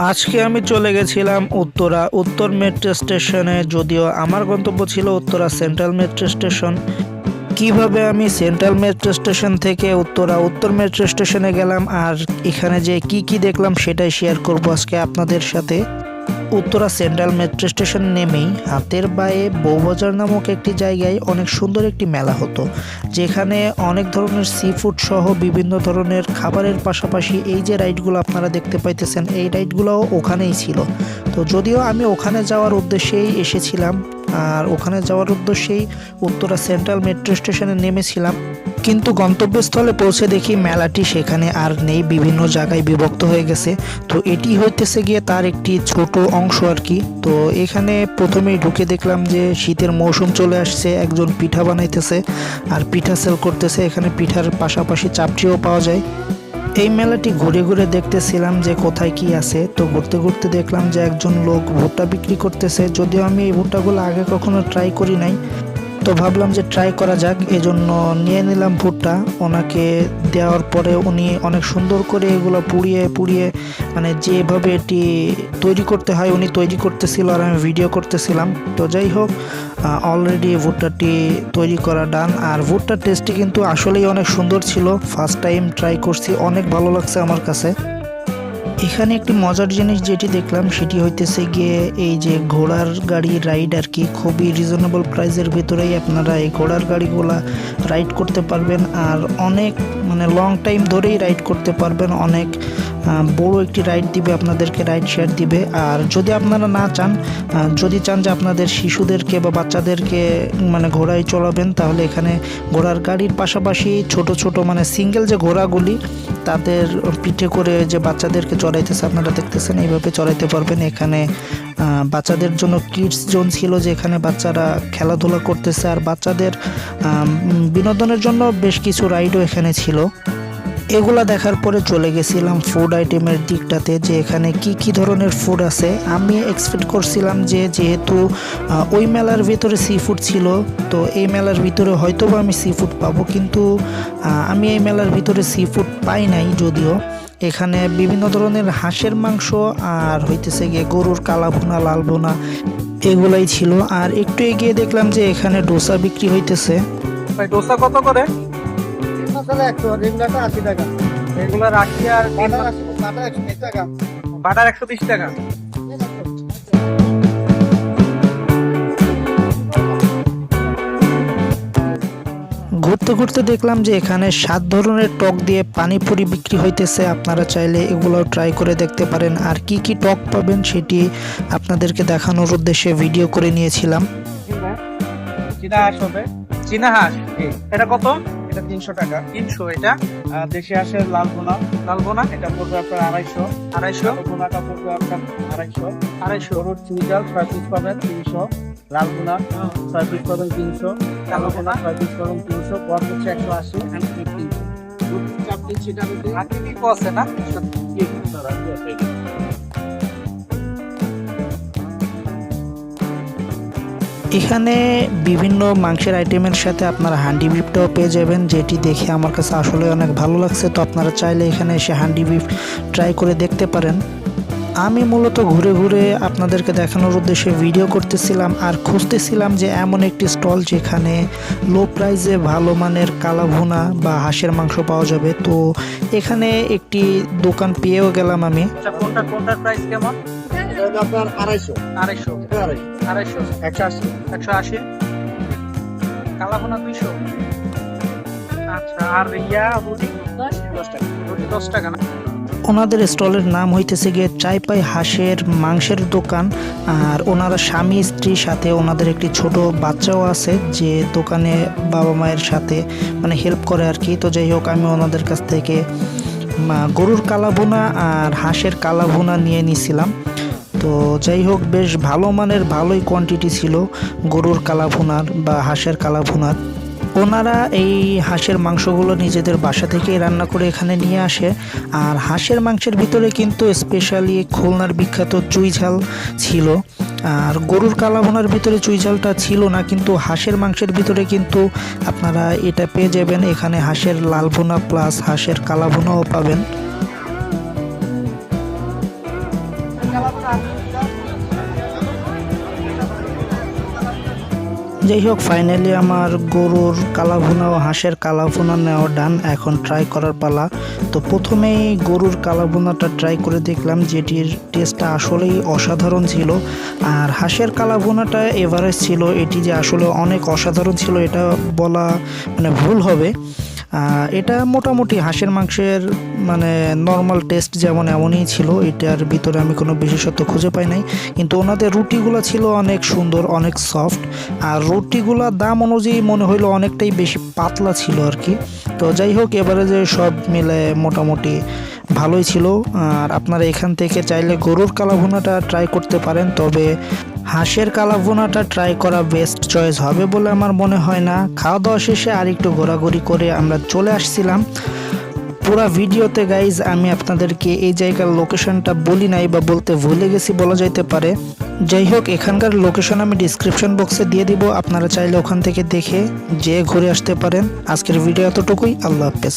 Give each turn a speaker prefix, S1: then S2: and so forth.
S1: আজকে আমি চলে গেছিলাম উত্তর মেট্রো স্টেশনে। যদিও আমার গন্তব্য ছিল উত্তরা সেন্ট্রাল মেট্রো স্টেশন। কিভাবে আমি সেন্ট্রাল মেট্রো স্টেশন থেকে উত্তর মেট্রো স্টেশনে গেলাম আর এখানে যে কি দেখলাম সেটাই শেয়ার করব আজকে আপনাদের সাথে। উত্তরা সেন্ট্রাল মেট্রো স্টেশন নেমেই হাতের বাঁয়ে বউবাজার নামক একটি জায়গায় অনেক সুন্দর একটি মেলা হতো, যেখানে অনেক ধরনের সি ফুড সহ বিভিন্ন ধরনের খাবারের পাশাপাশি এই যে রাইডগুলো আপনারা দেখতে পাইতেছেন এই রাইডগুলোও ওখানেই ছিল। তো যদিও আমি ওখানে যাওয়ার উদ্দেশ্যেই এসেছিলাম আর ওখানে যাওয়ার উদ্দেশ্যেই উত্তরা সেন্ট্রাল মেট্রো স্টেশনে নেমেছিলাম, কিন্তু গন্তব্যস্থলে পৌঁছে দেখি মেলাটি সেখানে আর নেই, বিভিন্ন জায়গায় বিভক্ত হয়ে গেছে। তো এটি হইতেছে গিয়ে তার একটি ছোট অংশ আর কি। তো এখানে প্রথমেই ঢুকে দেখলাম যে শীতের মৌসুম চলে আসছে, একজন পিঠা বানাইতেছে আর পিঠা সেল করতেছে। এখানে পিঠার পাশাপাশি চাপটিও পাওয়া যায়। এই মেলাটি ঘুরে ঘুরে দেখতেছিলাম যে কোথায় কি আছে। তো ঘুরতে ঘুরতে দেখলাম যে একজন লোক ভুট্টা বিক্রি করতেছে। যদিও আমি এই ভুট্টাগুলো আগে কখনো ট্রাই করি নাই, তো ভাবলাম যে ট্রাই করা যাক, এজন্য নিয়ে নিলাম ভুট্টা। ওনাকে দেওয়ার পরে উনি অনেক সুন্দর করে এগুলো পুড়িয়ে পুড়িয়ে মানে যেভাবে এটি তৈরি করতে হয় উনি তৈরি করতেছিল আর আমি ভিডিও করতেছিলাম। তো যাই হোক, অলরেডি ভুট্টাটি তৈরি করা ডান। আর ভুট্টার টেস্টটি কিন্তু আসলেই অনেক সুন্দর ছিল। ফার্স্ট টাইম ট্রাই করছি, অনেক ভালো লাগছে আমার কাছে। এখানে একটি মজার জিনিস যেটি দেখলাম সেটি হইতেছে গিয়ে এই যে ঘোড়ার গাড়ি রাইড আর কি। খুবই রিজনেবল প্রাইসের ভিতরেই আপনারা এই ঘোড়ার গাড়িগুলা রাইড করতে পারবেন আর অনেক মানে লং টাইম ধরেই রাইড করতে পারবেন। অনেক বড় একটি রাইড দিবে আপনাদেরকে, রাইড শেয়ার দিবে। আর যদি আপনারা না চান, যদি চান যে আপনাদের শিশুদেরকে বা বাচ্চাদেরকে মানে ঘোড়ায় চড়াবেন, তাহলে এখানে ঘোড়ার গাড়ির পাশাপাশি ছোট ছোট মানে সিঙ্গেল যে ঘোড়াগুলি তাদের পিঠে করে যে বাচ্চাদেরকে চড়াইতেছে আপনারা দেখতেছেন, এইভাবে চড়াইতে পারবেন। এখানে বাচ্চাদের জন্য কিডস জোন ছিল, যেখানে বাচ্চারা খেলাধুলা করতেছে আর বাচ্চাদের বিনোদনের জন্য বেশ কিছু রাইডও এখানে ছিল। এগুলা দেখার পরে চলে গেছিলাম ফুড আইটেমের দিকটাতে, যে এখানে কি ধরনের ফুড আছে। আমি এক্সপেক্ট করছিলাম যে যেহেতু ওই মেলার ভিতরে সি ফুড ছিল, তো এই মেলার ভিতরে হয়তো বা আমি সি ফুড পাবো, কিন্তু আমি এই মেলার ভিতরে সি ফুড পাই নাই। যদিও এখানে বিভিন্ন ধরনের হাঁসের মাংস আর হইতেছে গিয়ে গরুর কালা ভুনা, লাল ভুনা এগুলাই ছিল। আর একটু এগিয়ে দেখলাম যে এখানে ডোসা বিক্রি হইতেছে।
S2: ভাই ডোসা কত করে?
S3: মশলা 100, রেগুলারটা 80 টাকা।
S2: রেগুলার 80 আর
S3: বাটার 120 টাকা।
S2: বাটার 130 টাকা।
S1: ঘুরতে ঘুরতে দেখলাম যে এখানে 7 ধরনের টক দিয়ে পানিপুরি বিক্রি হইতেছে। আপনারা চাইলে এগুলো ট্রাই করে দেখতে পারেন। আর কি টক পাবেন সেটি আপনাদেরকে দেখানোর উদ্দেশ্যে ভিডিও করে নিয়েছিলাম।
S2: চীনা হাঁস হবে। চীনা হাঁস এটা কত? এটা 300 টাকা। 300 এটা। দেশি হাঁসের লাল ভুনা। লাল ভুনা এটা পড়বে আপনার 250। 250। ভুনাটা পড়বে আপনার 250। 250। গরুর চুইঝাল 6 পিস পাবেন 300। লাল ভুনা 6 পিস পাবেন 300। কালো ভুনা 6 পিস পাবেন 300। বড় হচ্ছে 180। চাপটি চিটা রুটি আর কি আছে না?
S1: এখানে বিভিন্ন মাংসের আইটেমের সাথে আপনারা হান্ডি বিফটাও পেয়ে যাবেন, যেটি দেখে আমার কাছে আসলে অনেক ভালো লাগছে। তো আপনারা চাইলে এখানে এসে হান্ডি বিফ ট্রাই করে দেখতে পারেন। আমি মূলত ঘুরে ঘুরে আপনাদেরকে দেখানোর উদ্দেশ্যে ভিডিও করতেছিলাম আর খুঁজতেছিলাম যে এমন একটি স্টল যেখানে লো প্রাইসে ভালো মানের কালা ভুনা বা হাঁসের মাংস পাওয়া যাবে। তো এখানে একটি দোকান পেয়েও গেলাম আমি।
S2: কোনটার প্রাইস কেমন?
S3: এটা আপনার 250।
S2: 250। 250।
S3: 180।
S2: 180। কালা ভুনা 200। আচ্ছা, আর ইয়া রুটি 10 টাকা। রুটি 10 টাকা না?
S1: ওনাদের স্টলের নাম হইতেছে গিয়ে চাইপাই হাঁসের মাংসের দোকান। আর ওনারা স্বামী স্ত্রীর সাথে ওনাদের একটি ছোট বাচ্চাও আছে, যে দোকানে বাবা মায়ের সাথে মানে হেল্প করে আর কি। তো যাই হোক, আমি ওনাদের কাছ থেকে গরুর কালা ভুনা আর হাঁসের কালা ভুনা নিয়ে নিছিলাম। তো যাই হোক, বেশ ভালো মানের ভালোই কোয়ান্টিটি ছিল গরুর কালা ভুনার বা হাঁসের কালা ভুনার। ওনারা এই হাঁসের মাংসগুলো নিজেদের বাসা থেকেই রান্না করে এখানে নিয়ে আসে। আর হাঁসের মাংসের ভিতরে কিন্তু স্পেশালি খুলনার বিখ্যাত চুইঝাল ছিল। আর গরুর কালা ভুনার ভিতরে চুইঝালটা ছিল না, কিন্তু হাঁসের মাংসের ভিতরে কিন্তু আপনারা এটা পেয়ে যাবেন। এখানে হাঁসের লাল ভুনা প্লাস হাঁসের কালা ভুনাও পাবেন। যাই হোক, ফাইনালি আমার গরুর কালাভুনা ও হাঁসের কালাভুনা নেওয়া ডান। এখন ট্রাই করার পালা। তো প্রথমেই গরুর কালাভুনাটা ট্রাই করে দেখলাম, যেটির টেস্টটা আসলেই অসাধারণ ছিল। আর হাঁসের কালাভুনাটা এভারেজ ছিল। এটি যে আসলে অনেক অসাধারণ ছিল এটা বলা মানে ভুল হবে। এটা মোটামুটি হাঁসের মাংসের মানে নর্মাল টেস্ট যেমন এমনই ছিল। এটার ভিতরে আমি কোনো বিশেষত্ব খুঁজে পাই নাই। কিন্তু ওনাদের রুটিগুলো ছিল অনেক সুন্দর, অনেক সফট। আর রুটিগুলো দাম অনুযায়ী মনে হইলো অনেকটাই বেশি পাতলা ছিল আর কি। তো যাই হোক, এবারে যে সব মিলে মোটামুটি ভালোই ছিল। আর আপনারা এখান থেকে চাইলে গরুর কালাভুনাটা ট্রাই করতে পারেন, তবে হাঁসের কালাভুনাটা ট্রাই করা বেস্ট চয়েস হবে বলে আমার মনে হয় না। খাওয়া দাওয়া শেষে আর একটু ঘোরাঘুরি করে আমরা চলে আসছিলাম। পুরো ভিডিওতে গাইজ আমি আপনাদেরকে এই জায়গার লোকেশনটা বলি নাই বা বলতে ভুলে গেছি বলা যাইতে পারে। যাই হোক, এখানকার লোকেশন আমি ডিসক্রিপশন বক্সে দিয়ে দিব, আপনারা চাইলে ওখান থেকে দেখে যেয়ে ঘুরে আসতে পারেন। আজকের ভিডিও এতটুকুই। আল্লাহ হাফেজ।